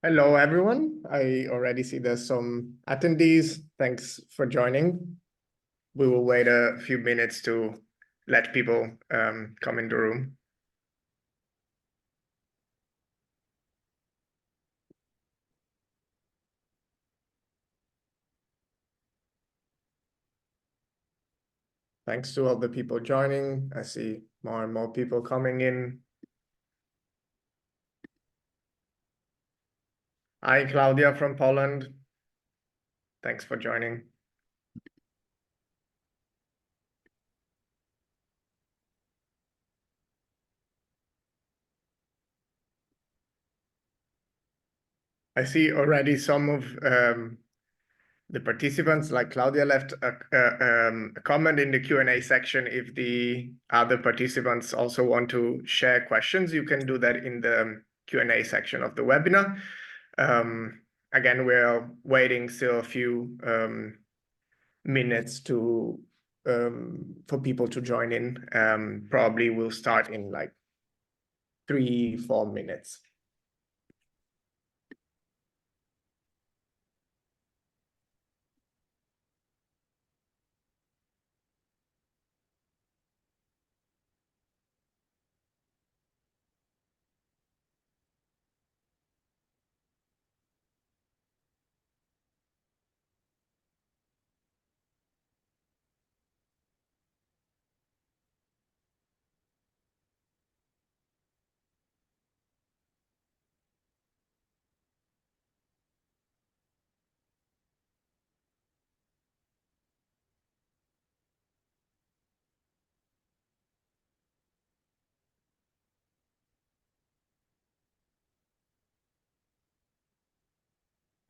Hello, everyone. I already see there's some attendees. Thanks for joining. We will wait a few minutes to let people come in the room. Thanks to all the people joining. I see more and more people coming in. Hi, Claudia from Poland. Thanks for joining. I see already some of the participants, like Claudia, left a comment in the Q&A section. If the other participants also want to share questions, you can do that in the Q&A section of the webinar. Again, we're waiting still a few minutes for people to join in. Probably we'll start in like 3-4 minutes.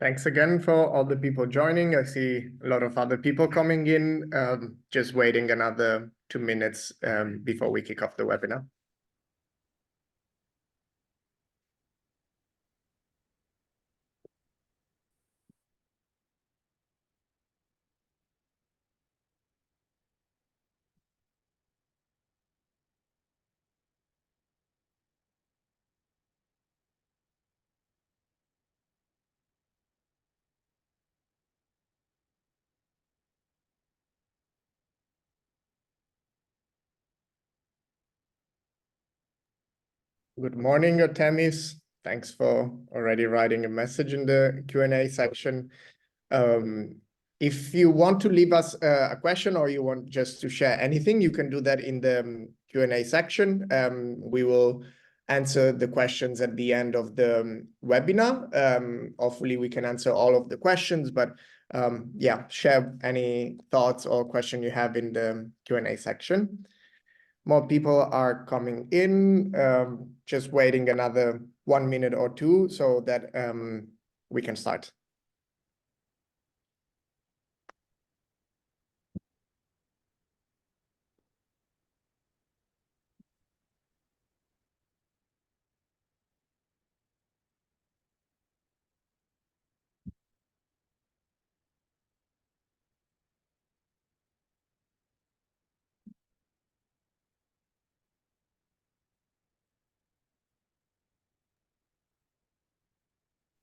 Thanks again for all the people joining. I see a lot of other people coming in. Just waiting another 2 minutes before we kick off the webinar. Good morning, Artemis. Thanks for already writing a message in the Q&A section. If you want to leave us a question or you want just to share anything, you can do that in the Q&A section. We will answer the questions at the end of the webinar. Hopefully we can answer all of the questions, but yeah, share any thoughts or question you have in the Q&A section. More people are coming in, just waiting another 1 minute or two so that we can start.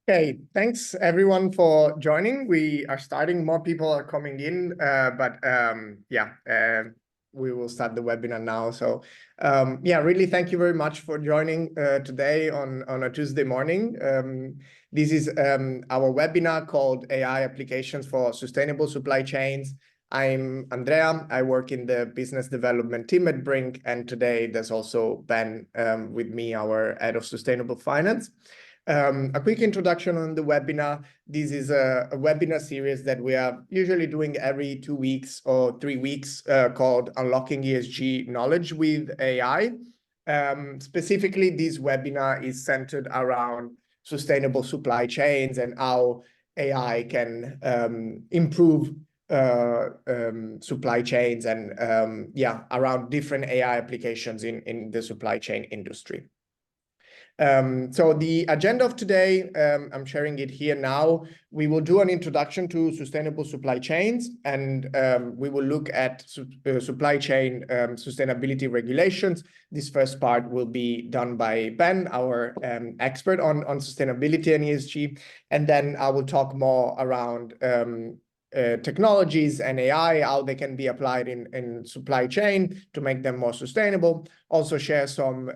Okay, thanks everyone for joining. We are starting, more people are coming in, but yeah, we will start the webinar now. So yeah, really thank you very much for joining today on a Tuesday morning. This is our webinar called AI Applications for Sustainable Supply Chains. I'm Andrea. I work in the business development team at Brink, and today there's also Ben with me, our head of sustainable finance. A quick introduction on the webinar. This is a webinar series that we are usually doing every 2 weeks or 3 weeks called Unlocking ESG Knowledge with AI. Specifically, this webinar is centered around sustainable supply chains and how AI can improve supply chains and yeah, around different AI applications in the supply chain industry. So the agenda of today, I'm sharing it here now. We will do an introduction to sustainable supply chains, and we will look at supply chain sustainability regulations. This first part will be done by Ben, our expert on sustainability and ESG. And then I will talk more around technologies and AI, how they can be applied in supply chain to make them more sustainable. Also share some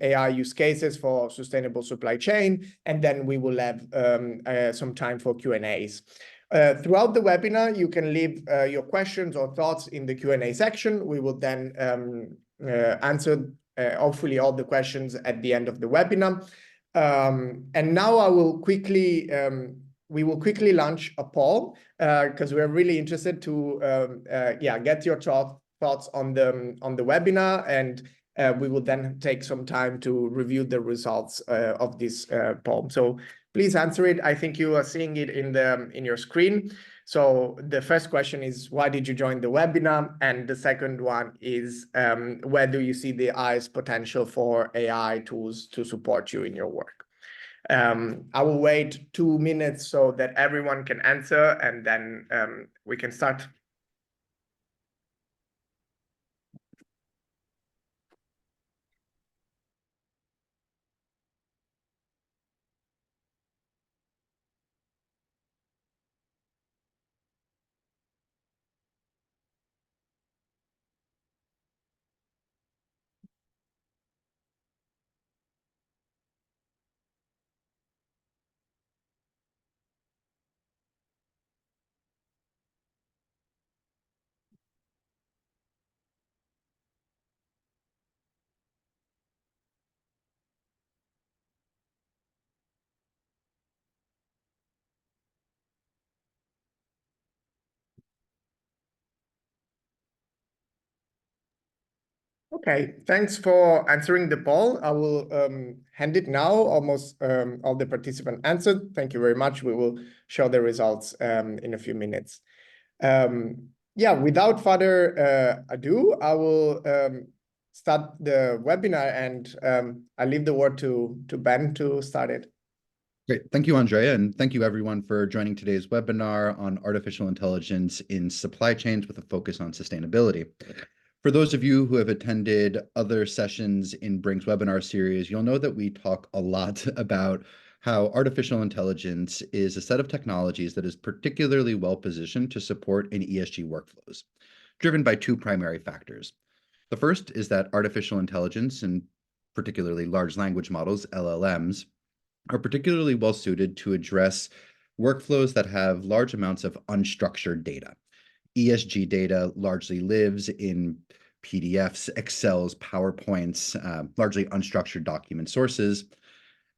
AI use cases for sustainable supply chain, and then we will have some time for Q&As. Throughout the webinar, you can leave your questions or thoughts in the Q&A section. We will then answer hopefully all the questions at the end of the webinar. And now I will quickly we will quickly launch a poll because we're really interested to get your thoughts on the webinar, and we will then take some time to review the results of this poll. So please answer it. I think you are seeing it in your screen. So the first question is, why did you join the webinar? And the second one is, where do you see the highest potential for AI tools to support you in your work? I will wait 2 minutes so that everyone can answer, and then we can start. Okay, thanks for answering the poll. I will hand it now. Almost all the participants answered. Thank you very much. We will show the results in a few minutes. Without further ado, I will start the webinar, and I leave the word to Ben to start it. Great. Thank you, Andrea, and thank you everyone for joining today's webinar on artificial intelligence in supply chains with a focus on sustainability. For those of you who have attended other sessions in Brink's webinar series, you'll know that we talk a lot about how artificial intelligence is a set of technologies that is particularly well positioned to support in ESG workflows, driven by two primary factors. The first is that artificial intelligence, and particularly large language models, LLMs, are particularly well suited to address workflows that have large amounts of unstructured data. ESG data largely lives in PDFs, Excels, PowerPoints, largely unstructured document sources.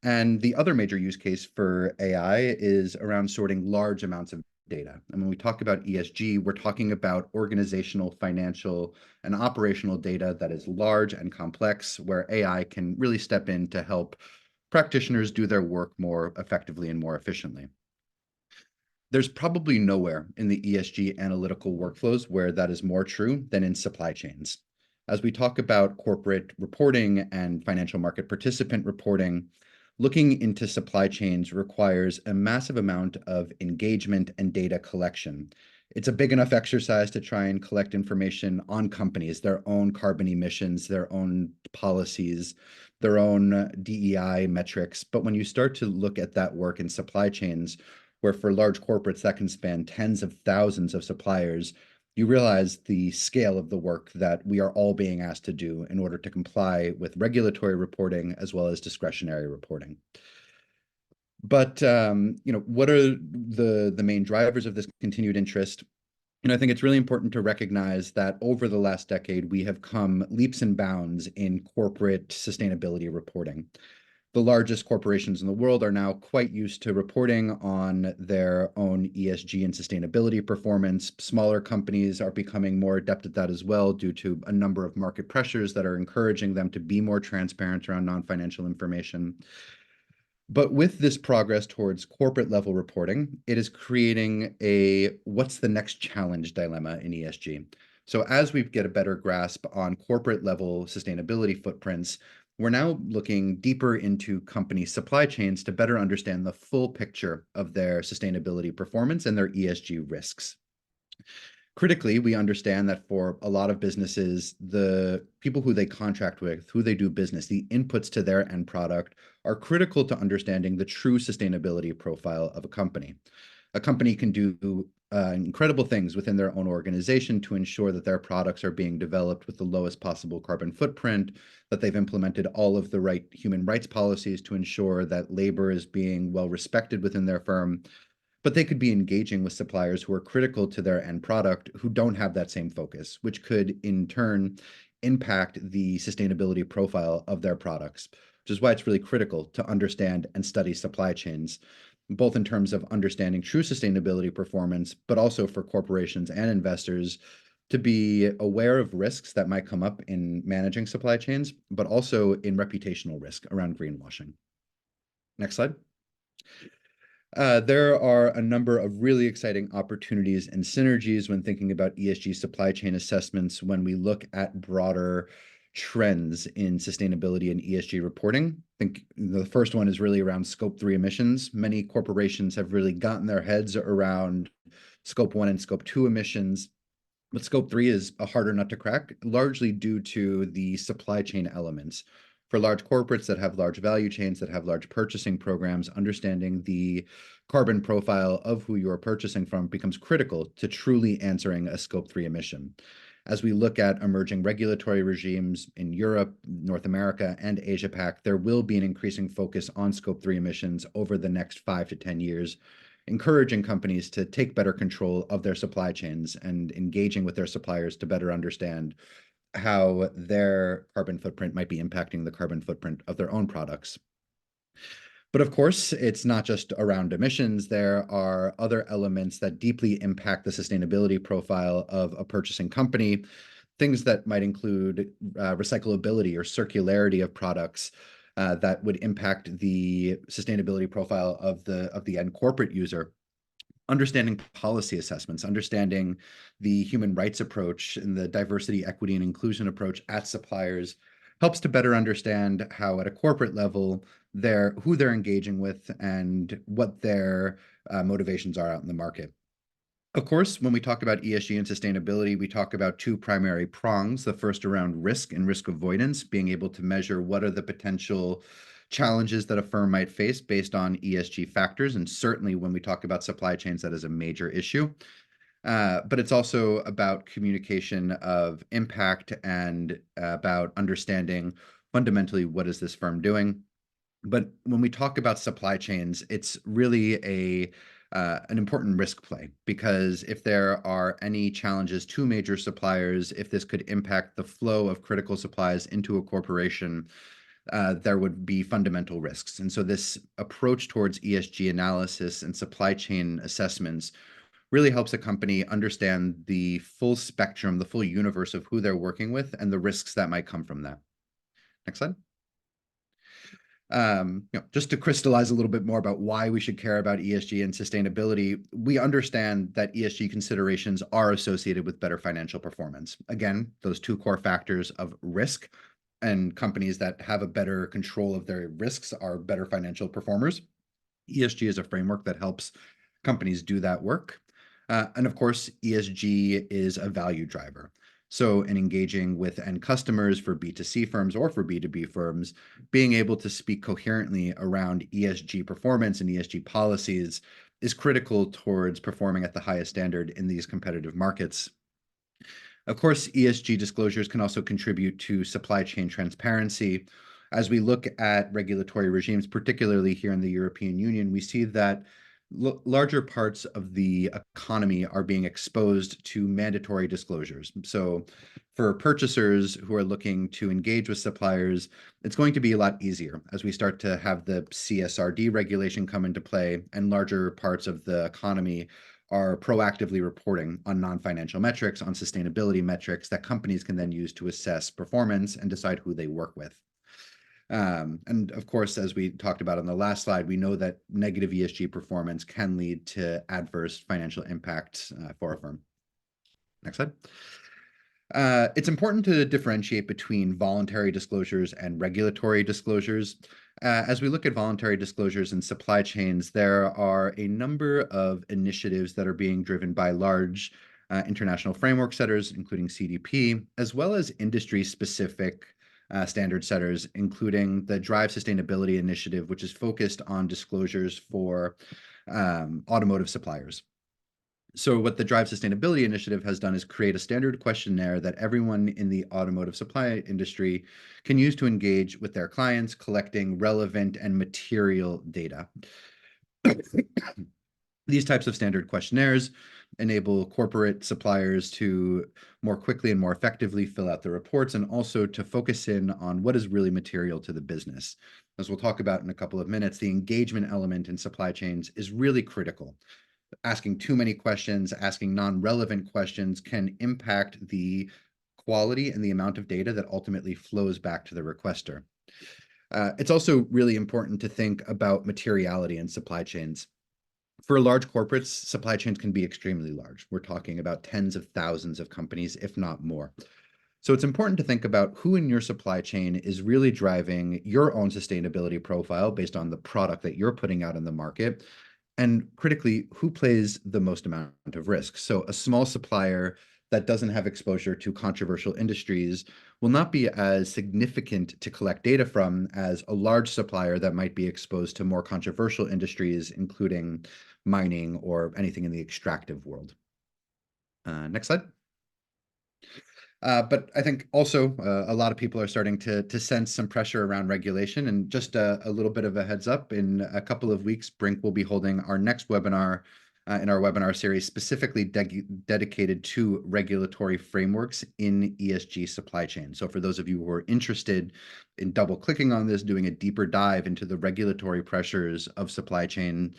And the other major use case for AI is around sorting large amounts of data. And when we talk about ESG, we're talking about organizational, financial, and operational data that is large and complex, where AI can really step in to help practitioners do their work more effectively and more efficiently. There's probably nowhere in the ESG analytical workflows where that is more true than in supply chains. As we talk about corporate reporting and financial market participant reporting, looking into supply chains requires a massive amount of engagement and data collection. It's a big enough exercise to try and collect information on companies, their own carbon emissions, their own policies, their own DEI metrics. But when you start to look at that work in supply chains, where for large corporates that can span tens of thousands of suppliers, you realize the scale of the work that we are all being asked to do in order to comply with regulatory reporting as well as discretionary reporting. But what are the main drivers of this continued interest? And I think it's really important to recognize that over the last decade, we have come leaps and bounds in corporate sustainability reporting. The largest corporations in the world are now quite used to reporting on their own ESG and sustainability performance. Smaller companies are becoming more adept at that as well due to a number of market pressures that are encouraging them to be more transparent around non-financial information. But with this progress towards corporate level reporting, it is creating a what's the next challenge dilemma in ESG. So as we get a better grasp on corporate level sustainability footprints, we're now looking deeper into company supply chains to better understand the full picture of their sustainability performance and their ESG risks. Critically, we understand that for a lot of businesses, the people who they contract with, who they do business, the inputs to their end product are critical to understanding the true sustainability profile of a company. A company can do incredible things within their own organization to ensure that their products are being developed with the lowest possible carbon footprint, that they've implemented all of the right human rights policies to ensure that labor is being well respected within their firm. But they could be engaging with suppliers who are critical to their end product who don't have that same focus, which could in turn impact the sustainability profile of their products, which is why it's really critical to understand and study supply chains, both in terms of understanding true sustainability performance, but also for corporations and investors to be aware of risks that might come up in managing supply chains, but also in reputational risk around greenwashing. Next slide. There are a number of really exciting opportunities and synergies when thinking about ESG supply chain assessments when we look at broader trends in sustainability and ESG reporting. I think the first one is really around Scope 3 emissions. Many corporations have really gotten their heads around Scope 1 and Scope 2 emissions, but Scope 3 is a harder nut to crack, largely due to the supply chain elements. For large corporates that have large value chains, that have large purchasing programs, understanding the carbon profile of who you're purchasing from becomes critical to truly answering a Scope 3 emission. As we look at emerging regulatory regimes in Europe, North America, and Asia Pac, there will be an increasing focus on Scope 3 emissions over the next 5 to 10 years, encouraging companies to take better control of their supply chains and engaging with their suppliers to better understand how their carbon footprint might be impacting the carbon footprint of their own products. But of course, it's not just around emissions. There are other elements that deeply impact the sustainability profile of a purchasing company, things that might include recyclability or circularity of products that would impact the sustainability profile of the end corporate user. Understanding policy assessments, understanding the human rights approach and the diversity, equity, and inclusion approach at suppliers helps to better understand how at a corporate level who they're engaging with and what their motivations are out in the market. Of course, when we talk about ESG and sustainability, we talk about two primary prongs. The first around risk and risk avoidance, being able to measure what are the potential challenges that a firm might face based on ESG factors. And certainly when we talk about supply chains, that is a major issue. But it's also about communication of impact and about understanding fundamentally what is this firm doing. But when we talk about supply chains, it's really an important risk play, because if there are any challenges to major suppliers, if this could impact the flow of critical supplies into a corporation, there would be fundamental risks. And so this approach towards ESG analysis and supply chain assessments really helps a company understand the full spectrum, the full universe of who they're working with and the risks that might come from that. Next slide. Just to crystallize a little bit more about why we should care about ESG and sustainability, we understand that ESG considerations are associated with better financial performance. Again, those two core factors of risk, and companies that have a better control of their risks are better financial performers. ESG is a framework that helps companies do that work. And of course, ESG is a value driver. So in engaging with end customers for B2C firms or for B2B firms, being able to speak coherently around ESG performance and ESG policies is critical towards performing at the highest standard in these competitive markets. Of course, ESG disclosures can also contribute to supply chain transparency. As we look at regulatory regimes, particularly here in the European Union, we see that larger parts of the economy are being exposed to mandatory disclosures. So for purchasers who are looking to engage with suppliers, it's going to be a lot easier as we start to have the CSRD regulation come into play and larger parts of the economy are proactively reporting on non-financial metrics, on sustainability metrics that companies can then use to assess performance and decide who they work with. And of course, as we talked about on the last slide, we know that negative ESG performance can lead to adverse financial impacts for a firm. Next slide. It's important to differentiate between voluntary disclosures and regulatory disclosures. As we look at voluntary disclosures in supply chains, there are a number of initiatives that are being driven by large international framework setters, including CDP, as well as industry-specific standard setters, including the Drive Sustainability Initiative, which is focused on disclosures for automotive suppliers. So what the Drive Sustainability Initiative has done is create a standard questionnaire that everyone in the automotive supply industry can use to engage with their clients, collecting relevant and material data. These types of standard questionnaires enable corporate suppliers to more quickly and more effectively fill out the reports, and also to focus in on what is really material to the business. As we'll talk about in a couple of minutes, the engagement element in supply chains is really critical. Asking too many questions, asking non-relevant questions can impact the quality and the amount of data that ultimately flows back to the requester. It's also really important to think about materiality in supply chains. For large corporates, supply chains can be extremely large. We're talking about tens of thousands of companies, if not more. So it's important to think about who in your supply chain is really driving your own sustainability profile based on the product that you're putting out in the market, and critically, who plays the most amount of risk. So a small supplier that doesn't have exposure to controversial industries will not be as significant to collect data from as a large supplier that might be exposed to more controversial industries, including mining or anything in the extractive world. Next slide. But I think also a lot of people are starting to sense some pressure around regulation. And just a little bit of a heads up, in a couple of weeks, Brink will be holding our next webinar in our webinar series specifically dedicated to regulatory frameworks in ESG supply chain. So for those of you who are interested in double clicking on this, doing a deeper dive into the regulatory pressures of supply chain,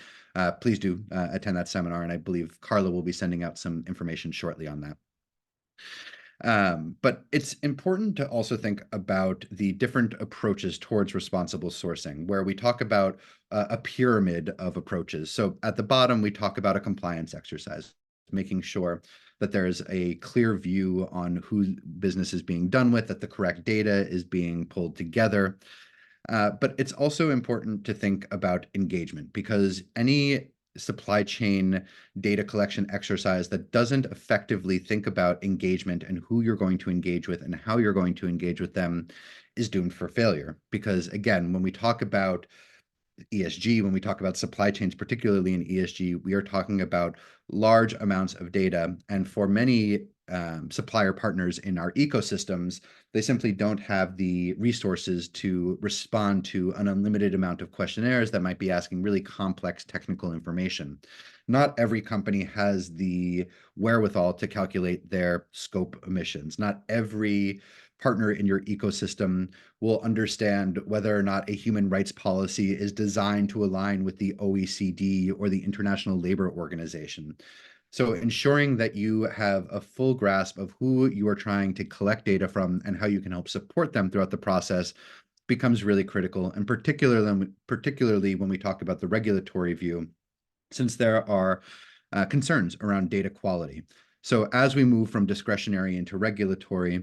please do attend that seminar. And I believe Carla will be sending out some information shortly on that. But it's important to also think about the different approaches towards responsible sourcing, where we talk about a pyramid of approaches. So at the bottom, we talk about a compliance exercise, making sure that there's a clear view on who business is being done with, that the correct data is being pulled together. But it's also important to think about engagement, because any supply chain data collection exercise that doesn't effectively think about engagement and who you're going to engage with and how you're going to engage with them is doomed for failure. Because again, when we talk about ESG, when we talk about supply chains, particularly in ESG, we are talking about large amounts of data. And for many supplier partners in our ecosystems, they simply don't have the resources to respond to an unlimited amount of questionnaires that might be asking really complex technical information. Not every company has the wherewithal to calculate their scope emissions. Not every partner in your ecosystem will understand whether or not a human rights policy is designed to align with the OECD or the International Labor Organization. So ensuring that you have a full grasp of who you are trying to collect data from and how you can help support them throughout the process becomes really critical, and particularly when we talk about the regulatory view, since there are concerns around data quality. So as we move from discretionary into regulatory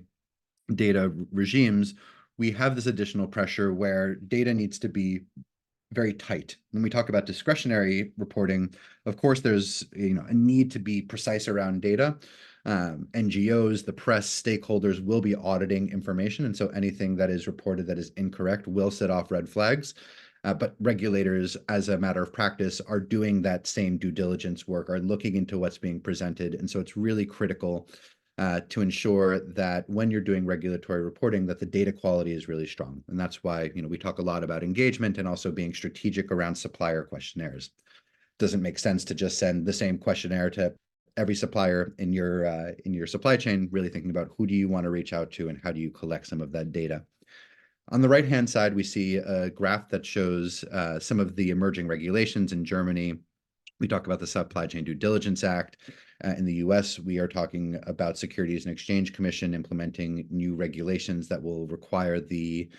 data regimes, we have this additional pressure where data needs to be very tight. When we talk about discretionary reporting, of course, there's a need to be precise around data. NGOs, the press, stakeholders will be auditing information, and so anything that is reported that is incorrect will set off red flags. But regulators, as a matter of practice, are doing that same due diligence work, are looking into what's being presented, and so it's really critical to ensure that when you're doing regulatory reporting, that the data quality is really strong. And that's why we talk a lot about engagement and also being strategic around supplier questionnaires. It doesn't make sense to just send the same questionnaire to every supplier in your supply chain, really thinking about who do you want to reach out to and how do you collect some of that data. On the right-hand side, we see a graph that shows some of the emerging regulations in Germany. We talk about the Supply Chain Due Diligence Act. In the US, we are talking about Securities and Exchange Commission implementing new regulations that will require the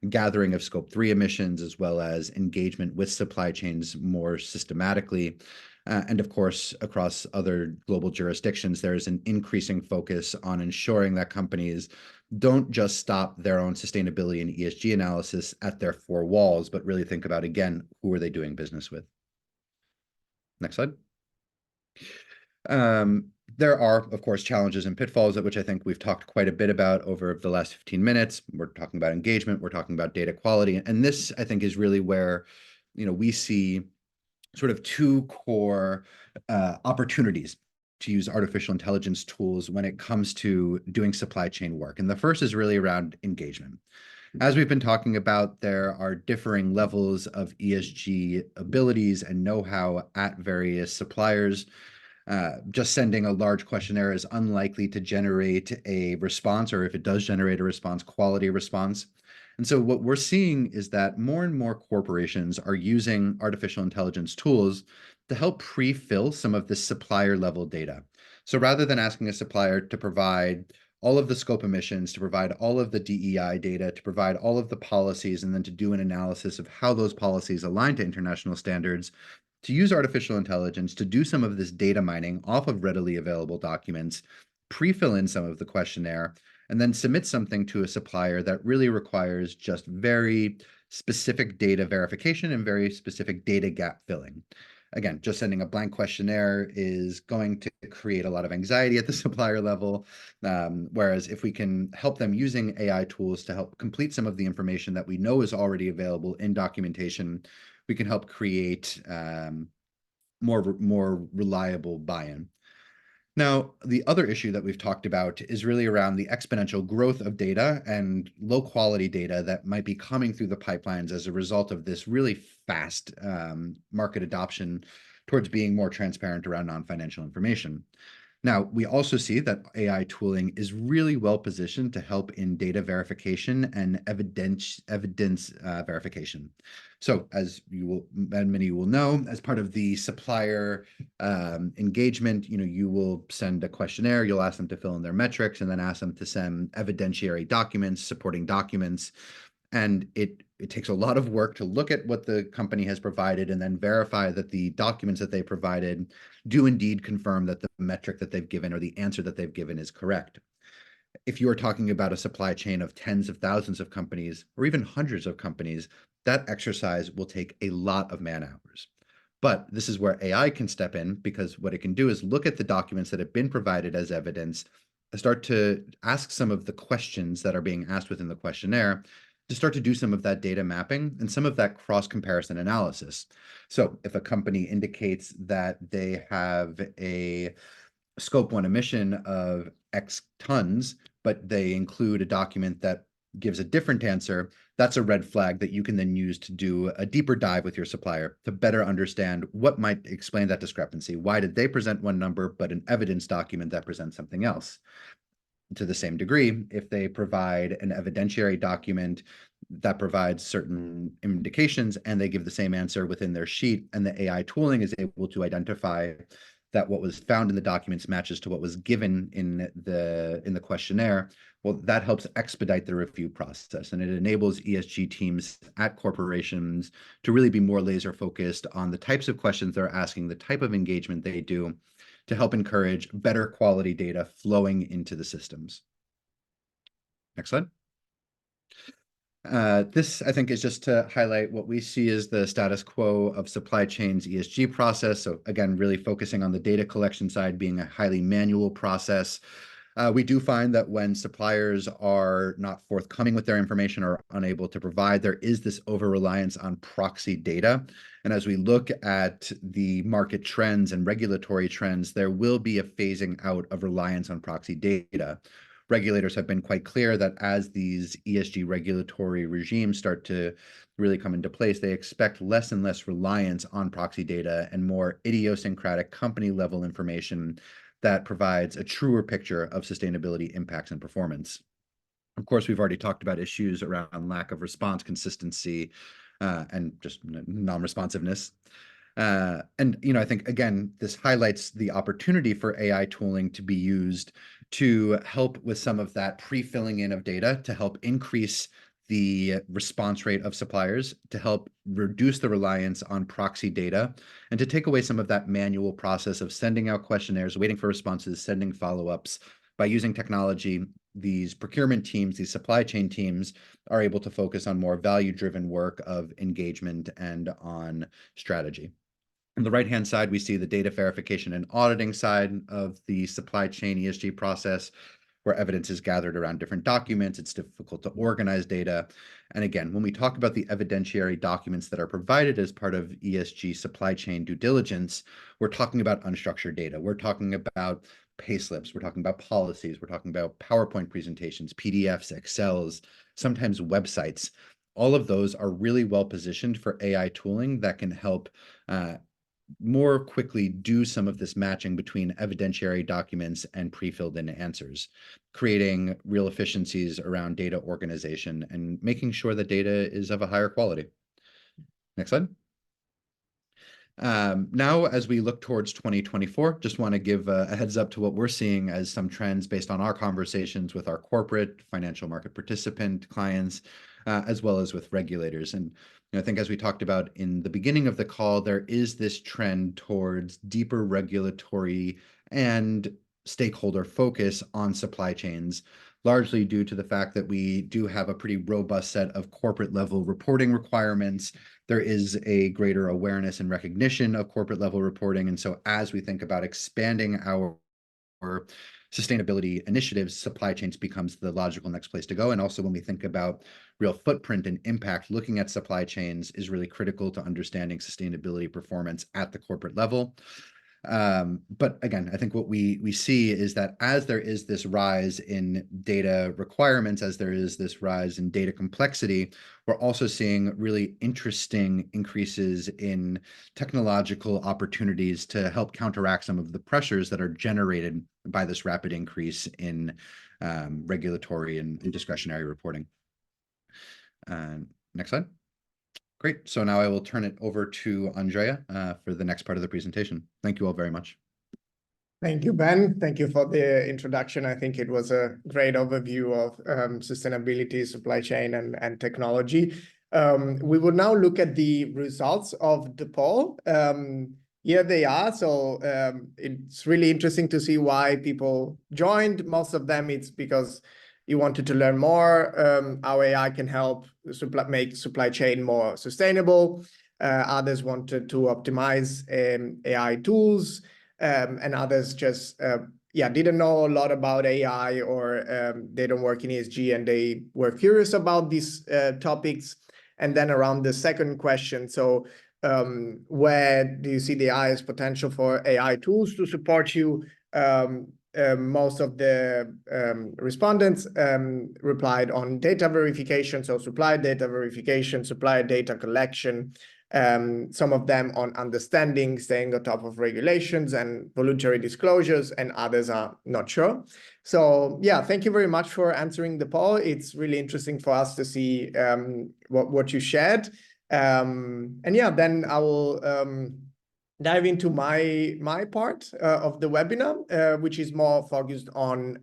gathering of Scope 3 emissions, as well as engagement with supply chains more systematically. And of course, across other global jurisdictions, there's an increasing focus on ensuring that companies don't just stop their own sustainability and ESG analysis at their four walls, but really think about, again, who are they doing business with? Next slide. There are, of course, challenges and pitfalls, which I think we've talked quite a bit about over the last 15 minutes. We're talking about engagement, we're talking about data quality, and this, I think, is really where, we see sort of two core opportunities to use artificial intelligence tools when it comes to doing supply chain work. And the first is really around engagement. As we've been talking about, there are differing levels of ESG abilities and know-how at various suppliers. Just sending a large questionnaire is unlikely to generate a response, or if it does generate a response, quality response. And so what we're seeing is that more and more corporations are using artificial intelligence tools to help pre-fill some of the supplier level data. So rather than asking a supplier to provide all of the scope emissions, to provide all of the DEI data, to provide all of the policies, and then to do an analysis of how those policies align to international standards, to use artificial intelligence to do some of this data mining off of readily available documents, pre-fill in some of the questionnaire, and then submit something to a supplier that really requires just very specific data verification and very specific data gap filling. Again, just sending a blank questionnaire is going to create a lot of anxiety at the supplier level, whereas if we can help them using AI tools to help complete some of the information that we know is already available in documentation, we can help create more reliable buy-in. Now, the other issue that we've talked about is really around the exponential growth of data and low quality data that might be coming through the pipelines as a result of this really fast market adoption towards being more transparent around non-financial information. Now, we also see that AI tooling is really well positioned to help in data verification and evidence verification. So as many of you will know, as part of the supplier engagement, you will send a questionnaire, you'll ask them to fill in their metrics, and then ask them to send evidentiary documents, supporting documents. And it takes a lot of work to look at what the company has provided and then verify that the documents that they provided do indeed confirm that the metric that they've given or the answer that they've given is correct. If you are talking about a supply chain of tens of thousands of companies or even hundreds of companies, that exercise will take a lot of man hours. But this is where AI can step in, because what it can do is look at the documents that have been provided as evidence, start to ask some of the questions that are being asked within the questionnaire, to start to do some of that data mapping and some of that cross-comparison analysis. So if a company indicates that they have a scope 1 emission of X tons, but they include a document that gives a different answer, that's a red flag that you can then use to do a deeper dive with your supplier to better understand what might explain that discrepancy. Why did they present one number, but an evidence document that presents something else? To the same degree, if they provide an evidentiary document that provides certain indications and they give the same answer within their sheet, and the AI tooling is able to identify that what was found in the documents matches to what was given in the questionnaire, well, that helps expedite the review process, and it enables ESG teams at corporations to really be more laser focused on the types of questions they're asking, the type of engagement they do, to help encourage better quality data flowing into the systems. Next slide. This, I think, is just to highlight what we see as the status quo of supply chain's ESG process. So again, really focusing on the data collection side being a highly manual process. We do find that when suppliers are not forthcoming with their information or unable to provide, there is this over-reliance on proxy data. And as we look at the market trends and regulatory trends, there will be a phasing out of reliance on proxy data. Regulators have been quite clear that as these ESG regulatory regimes start to really come into place, they expect less and less reliance on proxy data and more idiosyncratic company-level information that provides a truer picture of sustainability impacts and performance. Of course, we've already talked about issues around lack of response consistency and just non-responsiveness. And I think, again, this highlights the opportunity for AI tooling to be used to help with some of that pre-filling in of data to help increase the response rate of suppliers, to help reduce the reliance on proxy data, and to take away some of that manual process of sending out questionnaires, waiting for responses, sending follow-ups. By using technology, these procurement teams, these supply chain teams are able to focus on more value-driven work of engagement and on strategy. On the right-hand side, we see the data verification and auditing side of the supply chain ESG process, where evidence is gathered around different documents. It's difficult to organize data. And again, when we talk about the evidentiary documents that are provided as part of ESG supply chain due diligence, we're talking about unstructured data. We're talking about payslips. We're talking about policies. We're talking about PowerPoint presentations, PDFs, Excels, sometimes websites. All of those are really well positioned for AI tooling that can help more quickly do some of this matching between evidentiary documents and pre-filled in answers, creating real efficiencies around data organization and making sure that data is of a higher quality. Next slide. Now, as we look towards 2024, just want to give a heads up to what we're seeing as some trends based on our conversations with our corporate financial market participant clients, as well as with regulators. And I think as we talked about in the beginning of the call, there is this trend towards deeper regulatory and stakeholder focus on supply chains, largely due to the fact that we do have a pretty robust set of corporate level reporting requirements. There is a greater awareness and recognition of corporate level reporting. And so as we think about expanding our sustainability initiatives, supply chains becomes the logical next place to go. And also when we think about real footprint and impact, looking at supply chains is really critical to understanding sustainability performance at the corporate level. But again, I think what we see is that as there is this rise in data requirements, as there is this rise in data complexity, we're also seeing really interesting increases in technological opportunities to help counteract some of the pressures that are generated by this rapid increase in regulatory and discretionary reporting. Next slide. Great. So now I will turn it over to Andrea for the next part of the presentation. Thank you all very much. Thank you, Ben. Thank you for the introduction. I think it was a great overview of sustainability, supply chain, and technology. We will now look at the results of the poll. Here they are. So it's really interesting to see why people joined. Most of them, it's because you wanted to learn more how AI can help make supply chain more sustainable. Others wanted to optimize AI tools, and others just didn't know a lot about AI, or they don't work in ESG and they were curious about these topics. And then around the second question, so where do you see the highest potential for AI tools to support you? Most of the respondents replied on data verification, so supply data verification, supply data collection, some of them on understanding, staying on top of regulations and voluntary disclosures, and others are not sure. So yeah, thank you very much for answering the poll. It's really interesting for us to see what you shared. And yeah, then I will dive into my part of the webinar, which is more focused on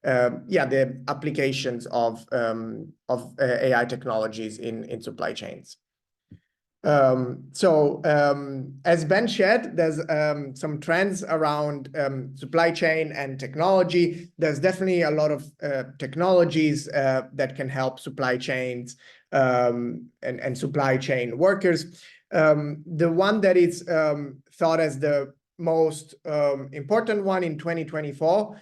the applications of AI technologies in supply chains. As Ben shared, there's some trends around supply chain and technology. There's definitely a lot of technologies that can help supply chains and supply chain workers. The one that is thought as the most important one in 2024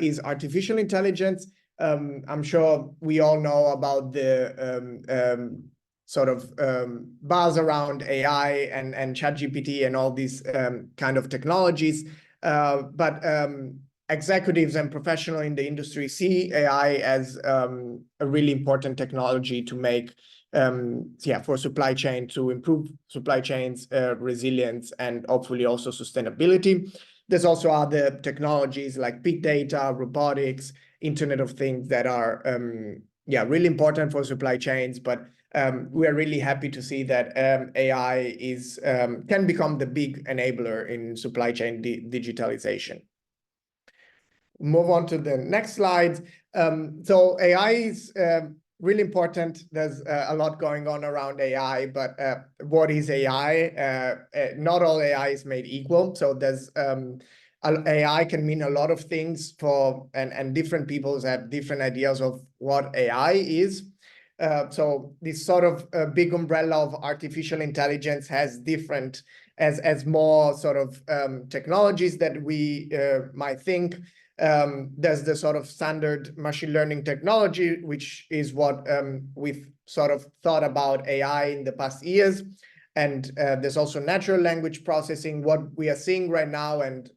is artificial intelligence. I'm sure we all know about the sort of buzz around AI and ChatGPT and all these kind of technologies. But executives and professionals in the industry see AI as a really important technology to make for supply chain, to improve supply chains resilience and hopefully also sustainability. There's also other technologies like big data, robotics, Internet of Things that are really important for supply chains. But we are really happy to see that AI can become the big enabler in supply chain digitalization. Move on to the next slide. So AI is really important. There's a lot going on around AI, but what is AI? Not all AI is made equal. So there's AI can mean a lot of things for, and different peoples have different ideas of what AI is. So this sort of big umbrella of artificial intelligence has different, as more sort of technologies that we might think. There's the sort of standard machine learning technology, which is what we've sort of thought about AI in the past years. And there's also natural language processing, what we are seeing right now, and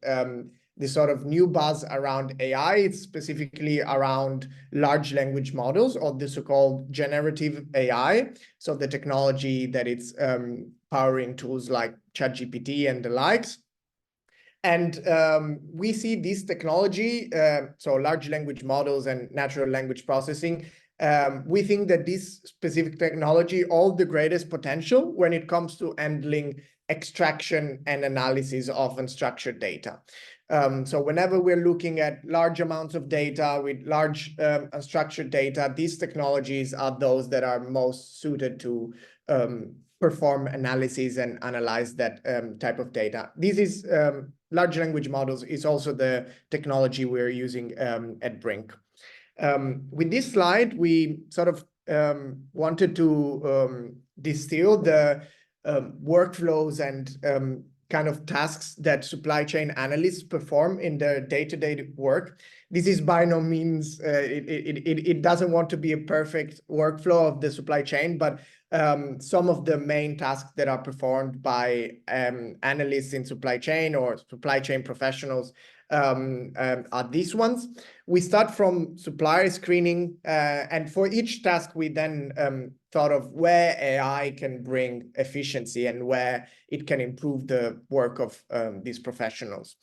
the sort of new buzz around AI, it's specifically around large language models, or the so-called generative AI. So the technology that it's powering tools like ChatGPT and the likes. And we see this technology, so large language models and natural language processing, we think that this specific technology holds the greatest potential when it comes to handling extraction and analysis of unstructured data. So whenever we're looking at large amounts of data with large unstructured data, these technologies are those that are most suited to perform analysis and analyze that type of data. This is large language models is also the technology we're using at Brink. With this slide, we sort of wanted to distill the workflows and kind of tasks that supply chain analysts perform in their day-to-day work. This is by no means, it doesn't want to be a perfect workflow of the supply chain, but some of the main tasks that are performed by analysts in supply chain or supply chain professionals are these ones. We start from supplier screening, and for each task, we then thought of where AI can bring efficiency and where it can improve the work of these professionals.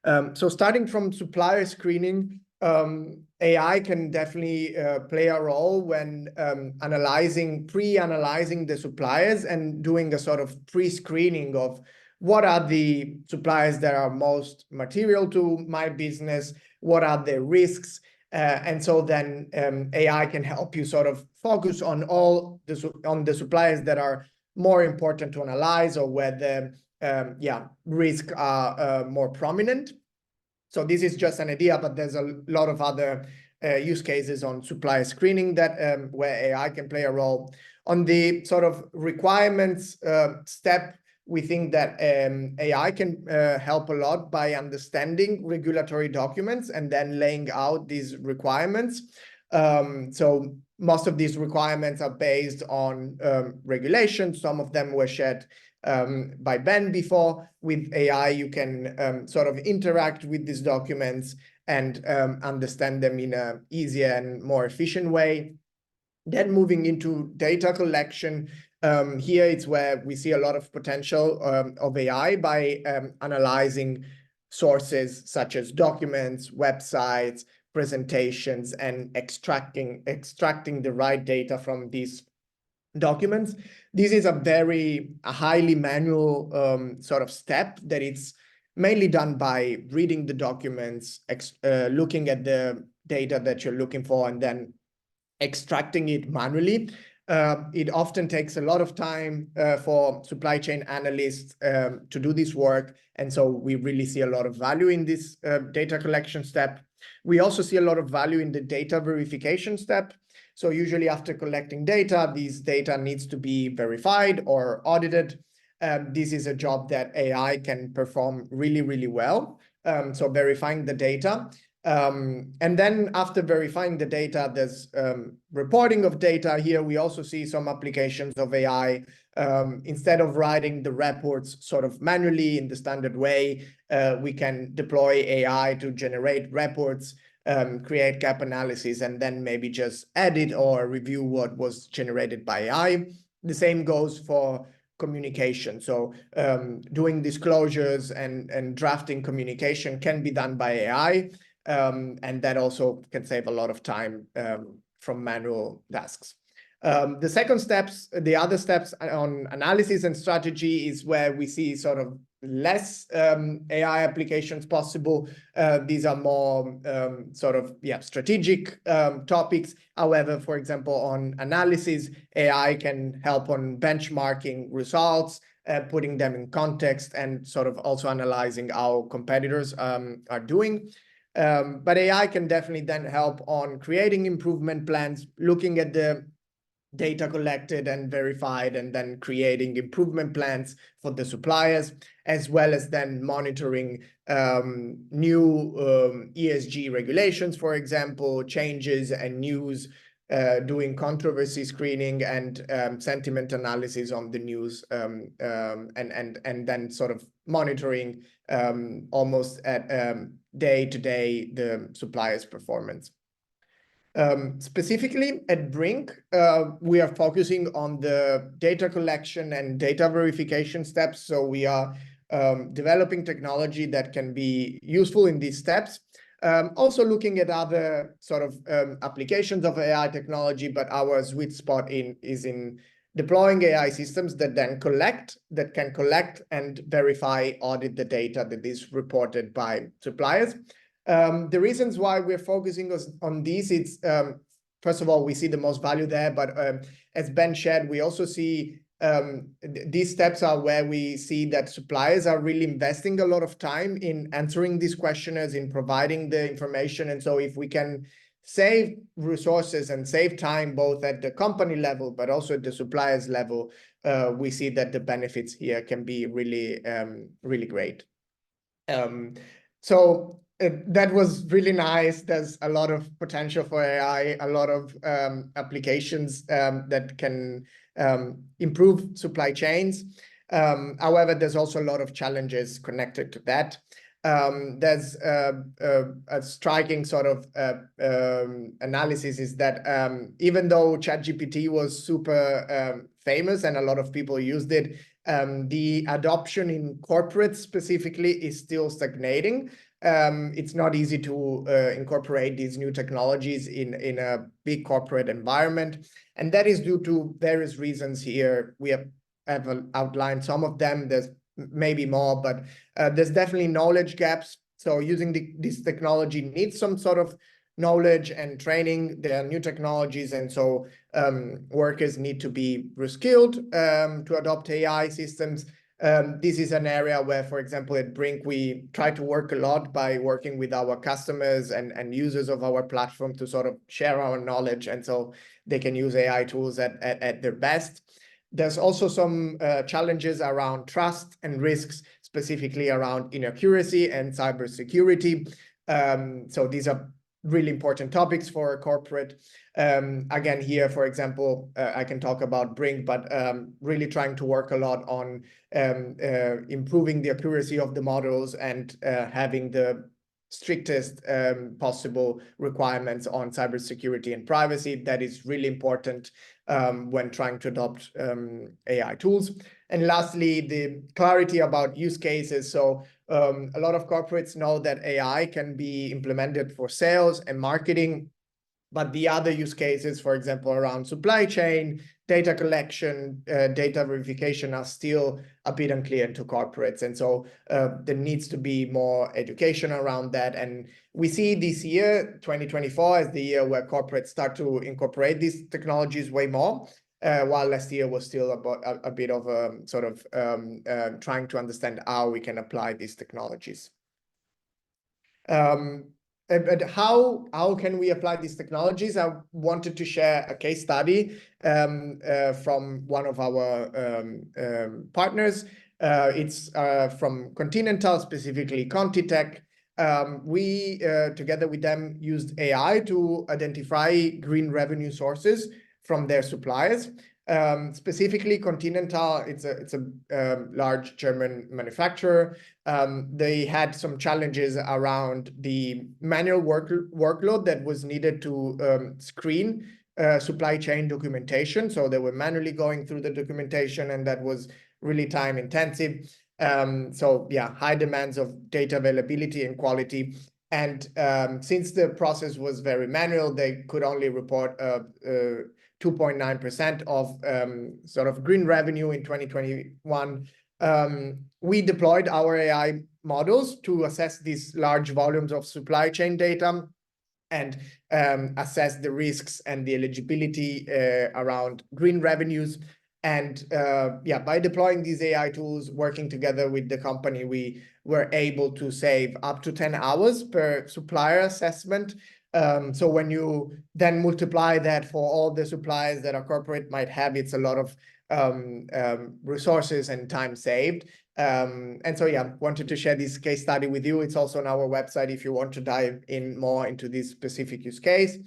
So starting from supplier screening, AI can definitely play a role when pre-analyzing the suppliers and doing a sort of pre-screening of what are the suppliers that are most material to my business, what are the risks, and so then AI can help you sort of focus on on the suppliers that are more important to analyze, or where the risks are more prominent. So this is just an idea, but there's a lot of other use cases on supplier screening that where AI can play a role. On the sort of requirements step, we think that AI can help a lot by understanding regulatory documents and then laying out these requirements. So most of these requirements are based on regulations. Some of them were shared by Ben before. With AI, you can sort of interact with these documents and understand them in an easier and more efficient way. Then moving into data collection, here it's where we see a lot of potential of AI by analyzing sources such as documents, websites, presentations, and extracting the right data from these documents. This is a highly manual sort of step that it's mainly done by reading the documents, looking at the data that you're looking for, and then extracting it manually. It often takes a lot of time for supply chain analysts to do this work. And so we really see a lot of value in this data collection step. We also see a lot of value in the data verification step. So usually after collecting data, these data needs to be verified or audited. This is a job that AI can perform really, really well. So verifying the data. And then after verifying the data, there's reporting of data. Here we also see some applications of AI. Instead of writing the reports sort of manually in the standard way, we can deploy AI to generate reports, create gap analysis, and then maybe just edit or review what was generated by AI. The same goes for communication. So doing disclosures and drafting communication can be done by AI. And that also can save a lot of time from manual tasks. The other steps on analysis and strategy is where we see sort of less AI applications possible. These are more sort of strategic topics. However, for example, on analysis, AI can help on benchmarking results, putting them in context, and sort of also analyzing how competitors are doing. But AI can definitely then help on creating improvement plans, looking at the data collected and verified, and then creating improvement plans for the suppliers, as well as then monitoring new ESG regulations, for example, changes and news, doing controversy screening and sentiment analysis on the news, and then sort of monitoring almost at day to day the supplier's performance. Specifically at Brink, we are focusing on the data collection and data verification steps. So we are developing technology that can be useful in these steps. Also looking at other sort of applications of AI technology, but our sweet spot is in deploying AI systems that can collect and verify, audit the data that is reported by suppliers. The reasons why we're focusing on these, it's first of all, we see the most value there, but as Ben shared, we also see these steps are where we see that suppliers are really investing a lot of time in answering these questionnaires, in providing the information. And so if we can save resources and save time, both at the company level, but also at the suppliers level, we see that the benefits here can be really, really great. So that was really nice. There's a lot of potential for AI, a lot of applications that can improve supply chains. However, there's also a lot of challenges connected to that. There's a striking sort of analysis is that even though ChatGPT was super famous and a lot of people used it, the adoption in corporates specifically is still stagnating. It's not easy to incorporate these new technologies in a big corporate environment. And that is due to various reasons here. We have outlined some of them. There's maybe more, but there's definitely knowledge gaps. So using this technology needs some sort of knowledge and training. There are new technologies, and so workers need to be reskilled to adopt AI systems. This is an area where, for example, at Brink, we try to work a lot by working with our customers and users of our platform to sort of share our knowledge, and so they can use AI tools at their best. There's also some challenges around trust and risks, specifically around inaccuracy and cybersecurity. So these are really important topics for a corporate. Again, here, for example, I can talk about Brink, but really trying to work a lot on improving the accuracy of the models and having the strictest possible requirements on cybersecurity and privacy. That is really important when trying to adopt AI tools. And lastly, the clarity about use cases. So a lot of corporates know that AI can be implemented for sales and marketing, but the other use cases, for example, around supply chain, data collection, data verification are still a bit unclear to corporates. And so there needs to be more education around that. And we see this year, 2024, as the year where corporates start to incorporate these technologies way more, while last year was still about a bit of a sort of trying to understand how we can apply these technologies. But how can we apply these technologies? I wanted to share a case study from one of our partners. It's from Continental, specifically ContiTech. We, together with them, used AI to identify green revenue sources from their suppliers. Specifically, Continental, it's a large German manufacturer. They had some challenges around the manual workload that was needed to screen supply chain documentation. So they were manually going through the documentation, and that was really time intensive. So yeah, high demands of data availability and quality. And since the process was very manual, they could only report 2.9% of sort of green revenue in 2021. we deployed our AI models to assess these large volumes of supply chain data and assess the risks and the eligibility around green revenues. And yeah, by deploying these AI tools, working together with the company, we were able to save up to 10 hours per supplier assessment. So when you then multiply that for all the suppliers that a corporate might have, it's a lot of resources and time saved. And so, yeah, wanted to share this case study with you. It's also on our website if you want to dive in more into this specific use case.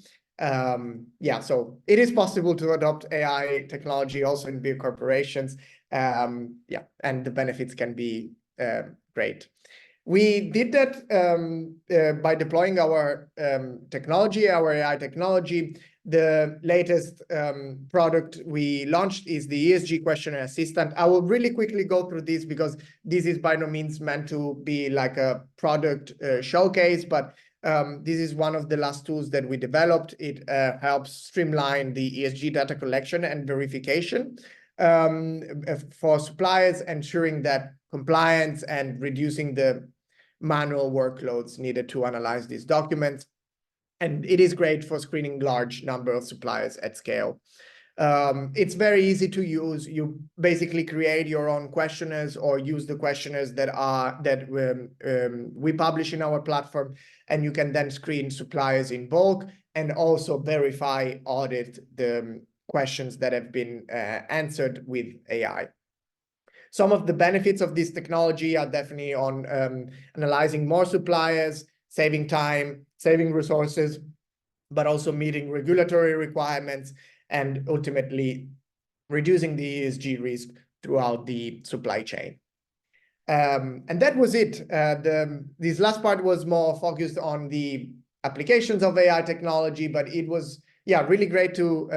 Yeah, so it is possible to adopt AI technology also in big corporations. Yeah, and the benefits can be great. We did that by deploying our technology, our AI technology. The latest product we launched is the ESG Questionnaire Assistant. I will really quickly go through this because this is by no means meant to be like a product showcase, but this is one of the last tools that we developed. It helps streamline the ESG data collection and verification for suppliers, ensuring that compliance and reducing the manual workloads needed to analyze these documents. And it is great for screening large number of suppliers at scale. It's very easy to use. You basically create your own questionnaires or use the questionnaires that we publish in our platform, and you can then screen suppliers in bulk and also verify, audit the questions that have been answered with AI. Some of the benefits of this technology are definitely on analyzing more suppliers, saving time, saving resources, but also meeting regulatory requirements and ultimately reducing the ESG risk throughout the supply chain. And that was it. This last part was more focused on the applications of AI technology, but it was, yeah, really great to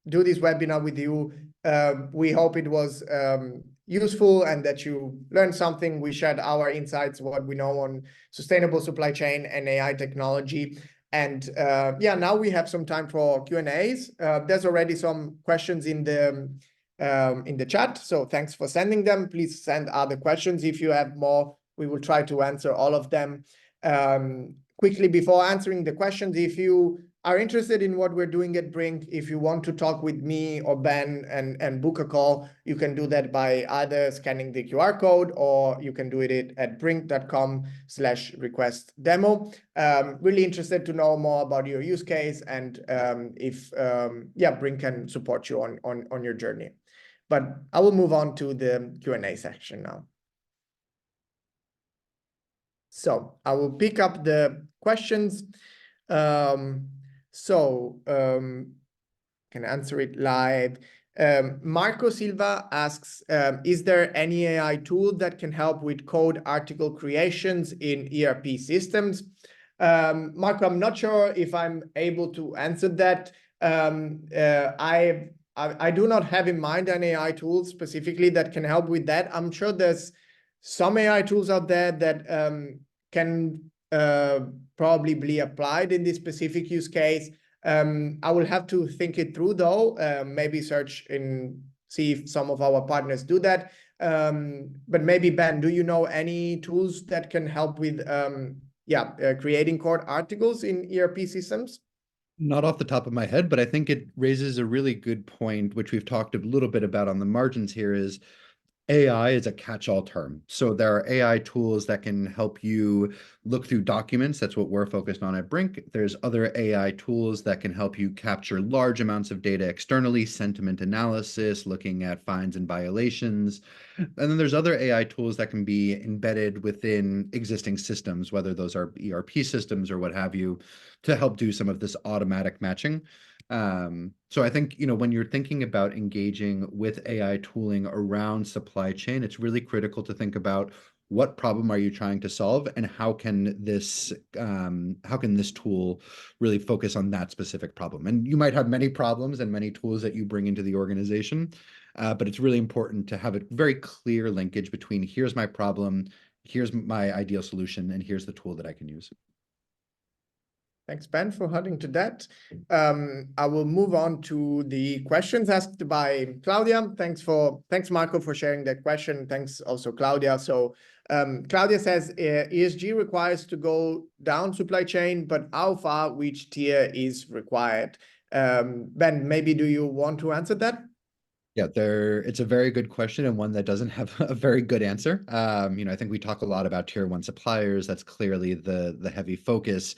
do this webinar with you. We hope it was useful and that you learned something. We shared our insights, what we know on sustainable supply chain and AI technology. And yeah, now we have some time for Q&As. There's already some questions in the chat, so thanks for sending them. Please send other questions if you have more. We will try to answer all of them. Quickly, before answering the questions, if you are interested in what we're doing at Brink, if you want to talk with me or Ben and book a call, you can do that by either scanning the QR code or you can do it at brink.com/request-demo. Really interested to know more about your use case and if yeah, Brink can support you on your journey. But I will move on to the Q&A section now. So I will pick up the questions. Can answer it live. Marco Silva asks, is there any AI tool that can help with code article creations in ERP systems? Marco, I'm not sure if I'm able to answer that. I do not have in mind an AI tool specifically that can help with that. I'm sure there's some AI tools out there that can probably be applied in this specific use case. I will have to think it through though, maybe search and see if some of our partners do that. But maybe Ben, do you know any tools that can help with creating code articles in ERP systems? Not off the top of my head, but I think it raises a really good point, which we've talked a little bit about on the margins here, is AI is a catch-all term. So there are AI tools that can help you look through documents. That's what we're focused on at Brink. There's other AI tools that can help you capture large amounts of data externally, sentiment analysis, looking at fines and violations. And then there's other AI tools that can be embedded within existing systems, whether those are ERP systems or what have you, to help do some of this automatic matching. So I think, when you're thinking about engaging with AI tooling around supply chain, it's really critical to think about what problem are you trying to solve and how can this tool really focus on that specific problem? And you might have many problems and many tools that you bring into the organization, but it's really important to have a very clear linkage between here's my problem, here's my ideal solution, and here's the tool that I can use. Thanks, Ben, for adding to that. I will move on to the questions asked by Claudia. Thanks, Marco, for sharing that question. Thanks also, Claudia. So Claudia says, ESG requires to go down supply chain, but how far, which tier is required? Ben, maybe do you want to answer that? Yeah, it's a very good question and one that doesn't have a very good answer. I think we talk a lot about tier one suppliers. That's clearly the heavy focus.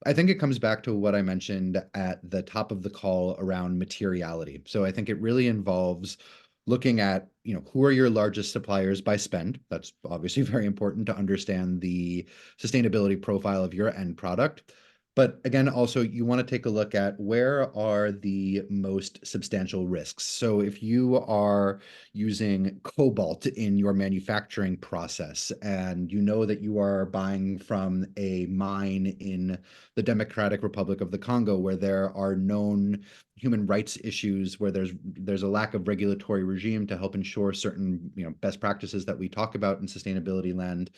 I think it comes back to what I mentioned at the top of the call around materiality. So I think it really involves looking at, who are your largest suppliers by spend. That's obviously very important to understand the sustainability profile of your end product. But again, also you want to take a look at where are the most substantial risks. So if you are using cobalt in your manufacturing process and you know that you are buying from a mine in the Democratic Republic of the Congo where there are known human rights issues, where there's a lack of regulatory regime to help ensure certain best practices that we talk about in sustainability land,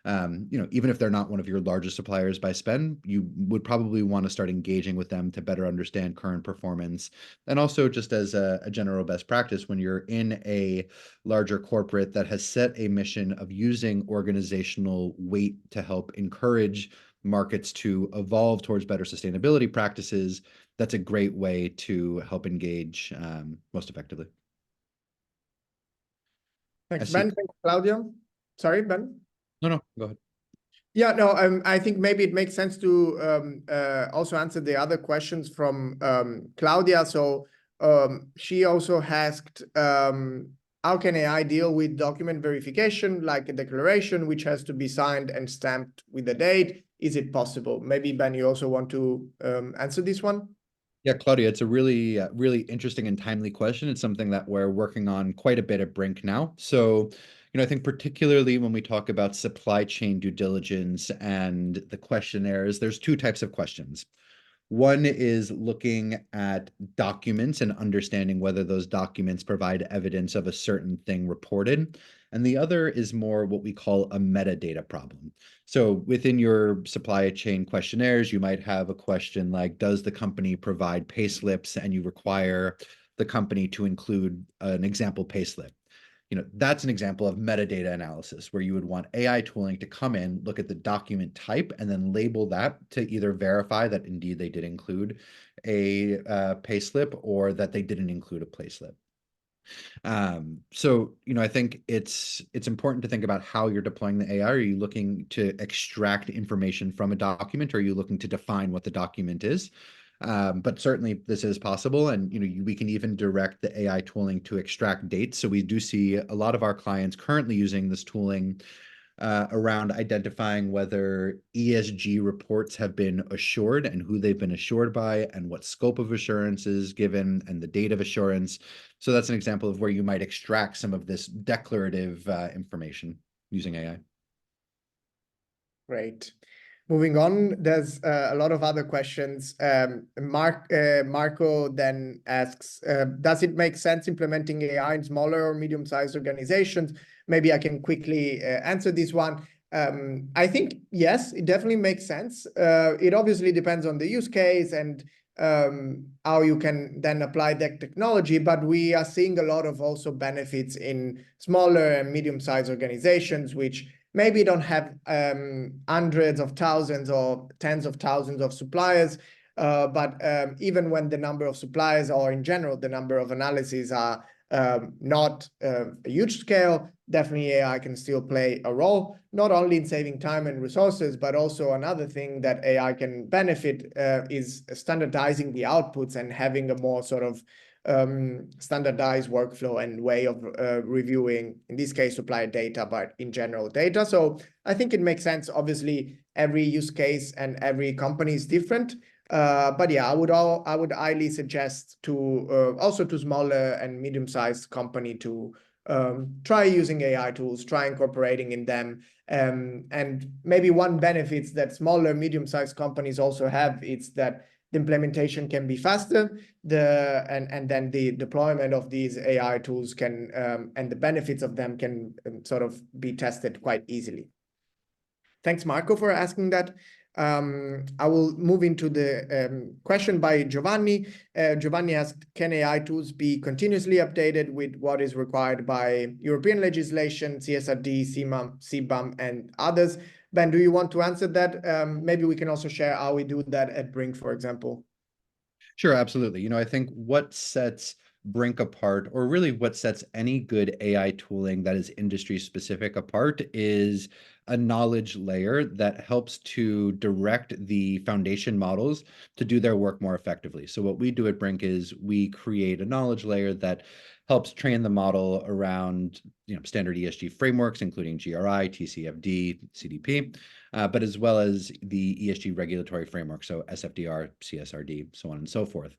even if they're not one of your largest suppliers by spend, you would probably want to start engaging with them to better understand current performance. And also just as a general best practice, when you're in a larger corporate that has set a mission of using organizational weight to help encourage markets to evolve towards better sustainability practices, that's a great way to help engage most effectively. Thanks, Ben. Thanks, Claudia. Sorry, Ben. No, go ahead. Yeah, no, I think maybe it makes sense to also answer the other questions from Claudia. So she also asked, how can AI deal with document verification, like a declaration, which has to be signed and stamped with a date? Is it possible? Maybe, Ben, you also want to answer this one? Yeah, Claudia, it's a really, really interesting and timely question. It's something that we're working on quite a bit at Brink now. So, I think particularly when we talk about supply chain due diligence and the questionnaires, there's two types of questions. One is looking at documents and understanding whether those documents provide evidence of a certain thing reported. And the other is more what we call a metadata problem. So within your supply chain questionnaires, you might have a question like, does the company provide payslips? And you require the company to include an example payslip. That's an example of metadata analysis where you would want AI tooling to come in, look at the document type, and then label that to either verify that indeed they did include a payslip or that they didn't include a payslip. So, I think it's important to think about how you're deploying the AI. Are you looking to extract information from a document, or are you looking to define what the document is? But certainly this is possible, and we can even direct the AI tooling to extract dates. So we do see a lot of our clients currently using this tooling around identifying whether ESG reports have been assured and who they've been assured by and what scope of assurance is given and the date of assurance. So that's an example of where you might extract some of this declarative information using AI. Great. Moving on, there's a lot of other questions. Marco then asks, does it make sense implementing AI in smaller or medium-sized organizations? Maybe I can quickly answer this one. I think, yes, it definitely makes sense. It obviously depends on the use case and how you can then apply that technology, but we are seeing a lot of also benefits in smaller and medium-sized organizations, which maybe don't have hundreds of thousands or tens of thousands of suppliers, but even when the number of suppliers or in general, the number of analyses are not a huge scale, definitely AI can still play a role, not only in saving time and resources, but also another thing that AI can benefit is standardizing the outputs and having a more sort of standardized workflow and way of reviewing, in this case, supplier data, but in general data. So I think it makes sense. Obviously, every use case and every company is different. But yeah, I would highly suggest to also to smaller and medium-sized company to try using AI tools, try incorporating in them. And maybe one benefit that smaller, medium-sized companies also have is that the implementation can be faster, and then the deployment of these AI tools can and the benefits of them can sort of be tested quite easily. Thanks, Marco, for asking that. I will move into the question by Giovanni. Giovanni asked, can AI tools be continuously updated with what is required by European legislation, CSRD, CBAM, and others? Ben, do you want to answer that? Maybe we can also share how we do that at Brink, for example. Sure, absolutely. I think what sets Brink apart, or really what sets any good AI tooling that is industry specific apart, is a knowledge layer that helps to direct the foundation models to do their work more effectively. So what we do at Brink is we create a knowledge layer that helps train the model around standard ESG frameworks, including GRI, TCFD, CDP, but as well as the ESG regulatory framework, so SFDR, CSRD, so on and so forth.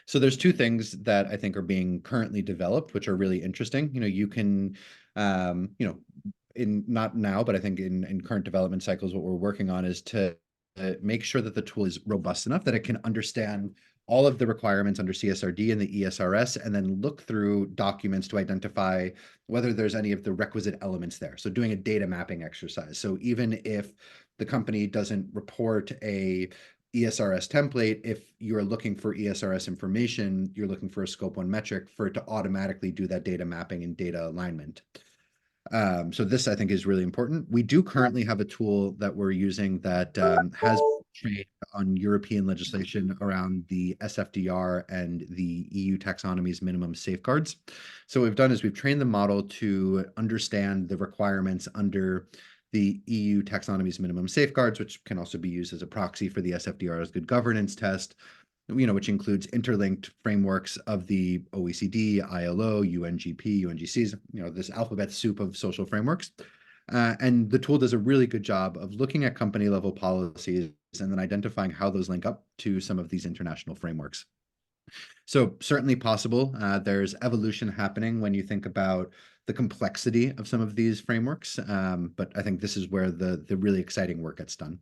So there's two things that I think are being currently developed, which are really interesting. You can, in not now, but I think in current development cycles, what we're working on is to make sure that the tool is robust enough that it can understand all of the requirements under CSRD and the ESRS, and then look through documents to identify whether there's any of the requisite elements there. So doing a data mapping exercise. So even if the company doesn't report a ESRS template, if you're looking for ESRS information, you're looking for a scope 1 metric for it to automatically do that data mapping and data alignment. So this, I think, is really important. We do currently have a tool that we're using that has trained on European legislation around the SFDR and the EU taxonomy's minimum safeguards. So what we've done is we've trained the model to understand the requirements under the EU taxonomy's minimum safeguards, which can also be used as a proxy for the SFDR's good governance test, which includes interlinked frameworks of the OECD, ILO, UNGP, UNGCs, this alphabet soup of social frameworks. And the tool does a really good job of looking at company level policies and then identifying how those link up to some of these international frameworks. So certainly possible. There's evolution happening when you think about the complexity of some of these frameworks. But I think this is where the really exciting work gets done.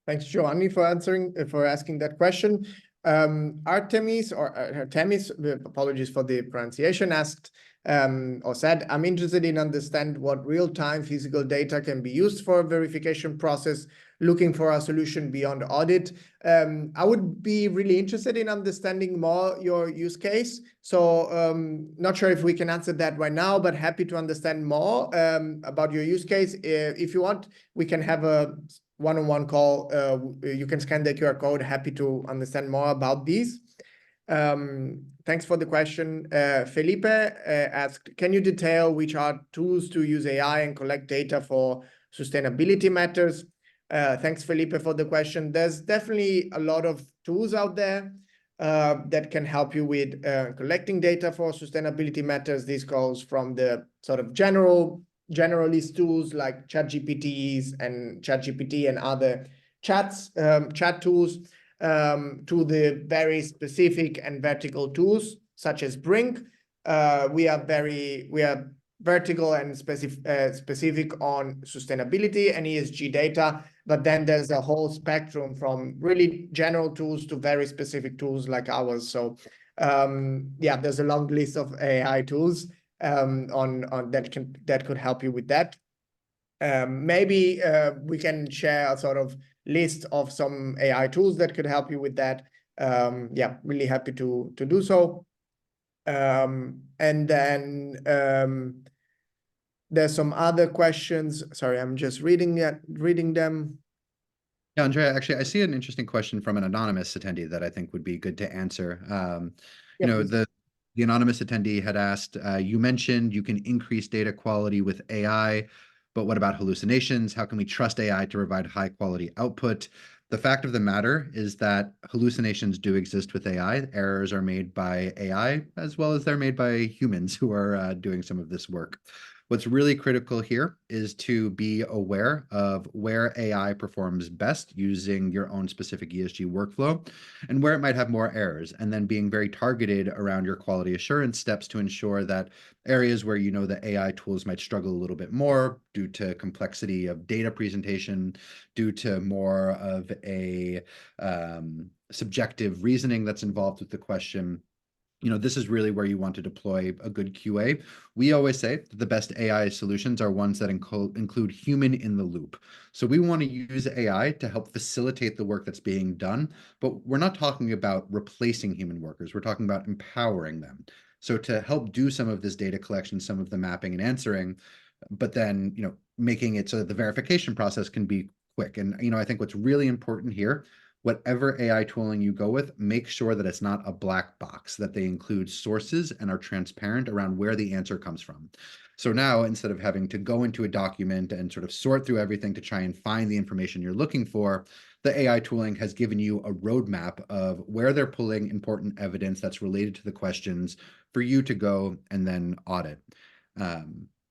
Thanks, Giovanni, for asking that question. Artemis apologies for the pronunciation, asked or said, I'm interested in understand what real-time physical data can be used for a verification process, looking for a solution beyond audit. I would be really interested in understanding more your use case. So not sure if we can answer that right now, but happy to understand more about your use case. If you want, we can have a one-on-one call. You can scan the QR code. Happy to understand more about these. Thanks for the question. Felipe asked, can you detail which are tools to use AI and collect data for sustainability matters? Thanks, Felipe, for the question. There's definitely a lot of tools out there that can help you with collecting data for sustainability matters. This goes from the sort of generalist tools like ChatGPT and other chat tools, to the very specific and vertical tools such as Brink. We are vertical and specific on sustainability and ESG data, but then there's a whole spectrum from really general tools to very specific tools like ours. So yeah, there's a long list of AI tools on that could help you with that. Maybe we can share a sort of list of some AI tools that could help you with that. Yeah, really happy to do so. And then there's some other questions. Sorry, I'm just reading them. Yeah, Andrea, actually, I see an interesting question from an anonymous attendee that I think would be good to answer. The anonymous attendee had asked, you mentioned you can increase data quality with AI, but what about hallucinations? How can we trust AI to provide high quality output? The fact of the matter is that hallucinations do exist with AI. Errors are made by AI, as well as they're made by humans who are doing some of this work. What's really critical here is to be aware of where AI performs best using your own specific ESG workflow and where it might have more errors, and then being very targeted around your quality assurance steps to ensure that areas where you know the AI tools might struggle a little bit more due to complexity of data presentation, due to more of a subjective reasoning that's involved with the question, This is really where you want to deploy a good QA. We always say that the best AI solutions are ones that include human in the loop. So we want to use AI to help facilitate the work that's being done, but we're not talking about replacing human workers. We're talking about empowering them. So to help do some of this data collection, some of the mapping and answering, but then, making it so that the verification process can be quick. And, I think what's really important here, whatever AI tooling you go with, make sure that it's not a black box, that they include sources and are transparent around where the answer comes from. So now, instead of having to go into a document and sort of sort through everything to try and find the information you're looking for, the AI tooling has given you a roadmap of where they're pulling important evidence that's related to the questions for you to go and then audit.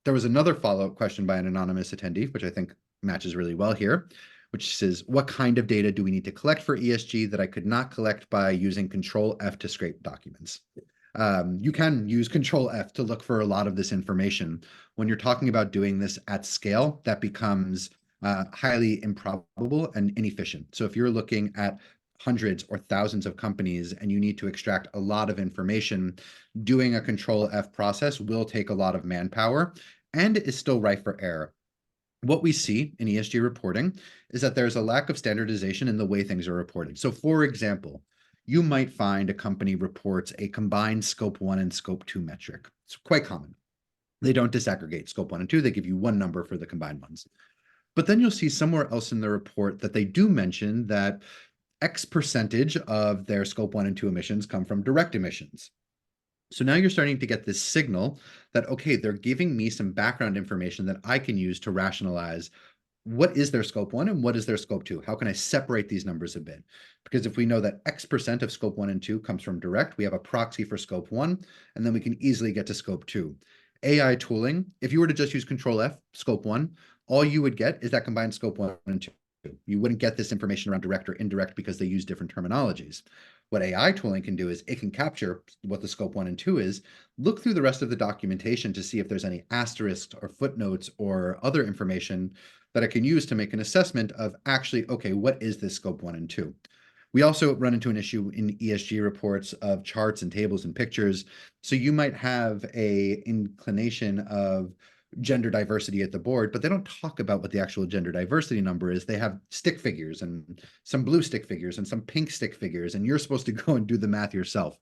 There was another follow-up question by an anonymous attendee, which I think matches really well here, which says, what kind of data do we need to collect for ESG that I could not collect by using Control F to scrape documents? You can use Control F to look for a lot of this information. When you're talking about doing this at scale, that becomes highly improbable and inefficient. So if you're looking at hundreds or thousands of companies and you need to extract a lot of information, doing a Control F process will take a lot of manpower and is still rife for error. What we see in ESG reporting is that there's a lack of standardization in the way things are reported. So for example, you might find a company reports a combined scope 1 and scope 2 metric. It's quite common. They don't disaggregate scope 1 and 2. They give you one number for the combined ones. But then you'll see somewhere else in the report that they do mention that X percentage of their scope 1 and 2 emissions come from direct emissions. So now you're starting to get this signal that, okay, they're giving me some background information that I can use to rationalize what is their scope 1 and what is their scope 2? How can I separate these numbers a bit? Because if we know that X% of scope 1 and 2 comes from direct, we have a proxy for scope 1, and then we can easily get to scope 2. AI tooling, if you were to just use Control F, scope 1, all you would get is that combined scope 1 and 2. You wouldn't get this information around direct or indirect because they use different terminologies. What AI tooling can do is it can capture what the scope 1 and 2 is, look through the rest of the documentation to see if there's any asterisks or footnotes or other information that I can use to make an assessment of actually, okay, what is this scope 1 and 2? We also run into an issue in ESG reports of charts and tables and pictures. So you might have a inclination of gender diversity at the board, but they don't talk about what the actual gender diversity number is. They have stick figures and some blue stick figures and some pink stick figures, and you're supposed to go and do the math yourself.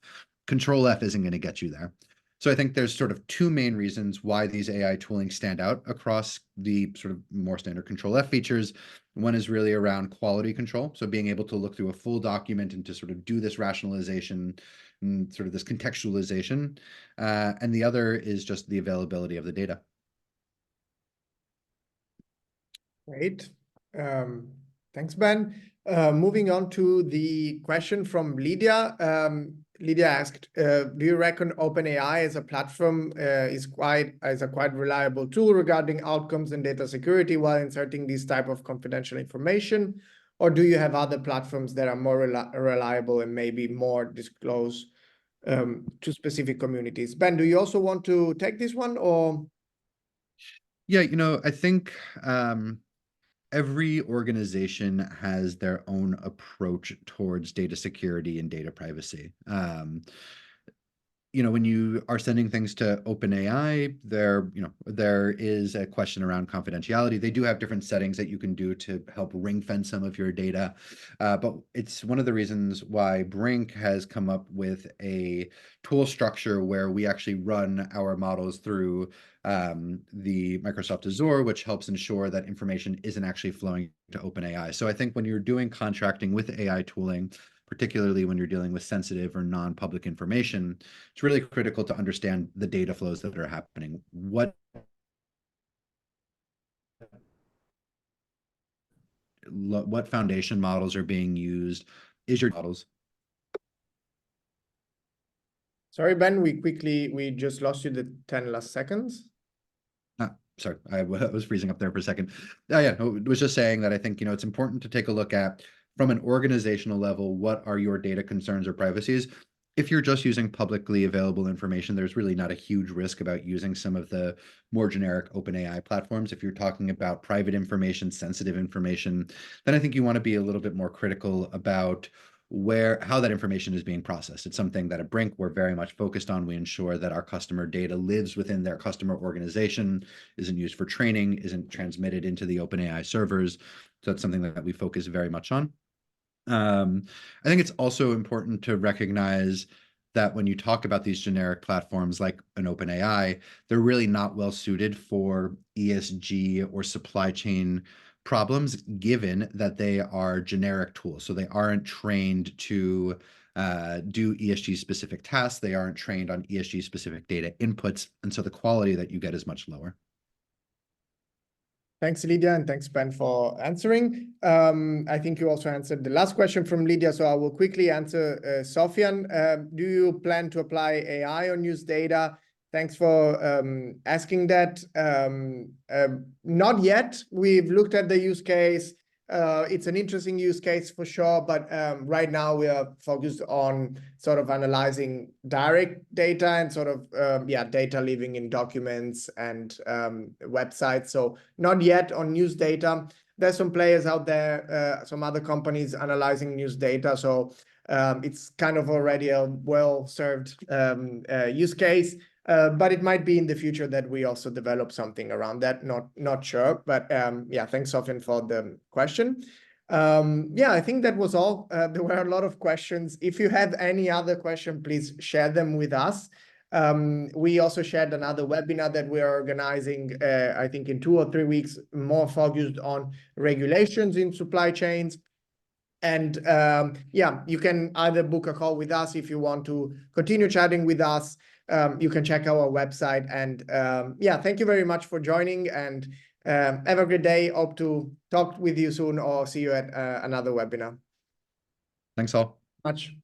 Control F isn't going to get you there. So I think there's sort of two main reasons why these AI tooling stand out across the sort of more standard Control F features. One is really around quality control. So being able to look through a full document and to sort of do this rationalization and sort of this contextualization. And the other is just the availability of the data. Great. Thanks, Ben. Moving on to the question from Lydia. Lydia asked, do you reckon OpenAI as a platform is a quite reliable tool regarding outcomes and data security while inserting this type of confidential information? Or do you have other platforms that are more reliable and maybe more disclose to specific communities? Ben, do you also want to take this one or? Yeah, I think every organization has their own approach towards data security and data privacy. When you are sending things to OpenAI, there is a question around confidentiality. They do have different settings that you can do to help ring fence some of your data. But it's one of the reasons why Brink has come up with a tool structure where we actually run our models through the Microsoft Azure, which helps ensure that information isn't actually flowing to OpenAI. So I think when you're doing contracting with AI tooling, particularly when you're dealing with sensitive or non-public information, it's really critical to understand the data flows that are happening. What foundation models are being used? Is your models? Sorry, Ben, we just lost you the 10 last seconds. Sorry, I was freezing up there for a second. Yeah, no, it was just saying that I think, it's important to take a look at, from an organizational level, what are your data concerns or privacies? If you're just using publicly available information, there's really not a huge risk about using some of the more generic OpenAI platforms. If you're talking about private information, sensitive information, then I think you want to be a little bit more critical about how that information is being processed. It's something that at Brink we're very much focused on. We ensure that our customer data lives within their customer organization, isn't used for training, isn't transmitted into the OpenAI servers. So that's something that we focus very much on. I think it's also important to recognize that when you talk about these generic platforms like an OpenAI, they're really not well suited for ESG or supply chain problems, given that they are generic tools. So they aren't trained to do ESG specific tasks. They aren't trained on ESG specific data inputs. And so the quality that you get is much lower. Thanks, Lydia, and thanks, Ben, for answering. I think you also answered the last question from Lydia, so I will quickly answer Sofian. Do you plan to apply AI on news data? Thanks for asking that. Not yet. We've looked at the use case. It's an interesting use case for sure, but right now we are focused on sort of analyzing direct data and sort of data living in documents and websites. So not yet on news data. There's some players out there, some other companies analyzing news data. So it's kind of already a well-served use case. But it might be in the future that we also develop something around that. Not sure, but yeah, thanks, Sofian, for the question. Yeah, I think that was all. There were a lot of questions. If you have any other question, please share them with us. We also shared another webinar that we are organizing, I think in 2 or 3 weeks, more focused on regulations in supply chains. And yeah, you can either book a call with us if you want to continue chatting with us. You can check our website. And yeah, thank you very much for joining, and have a great day. Hope to talk with you soon or see you at another webinar. Thanks all. Much.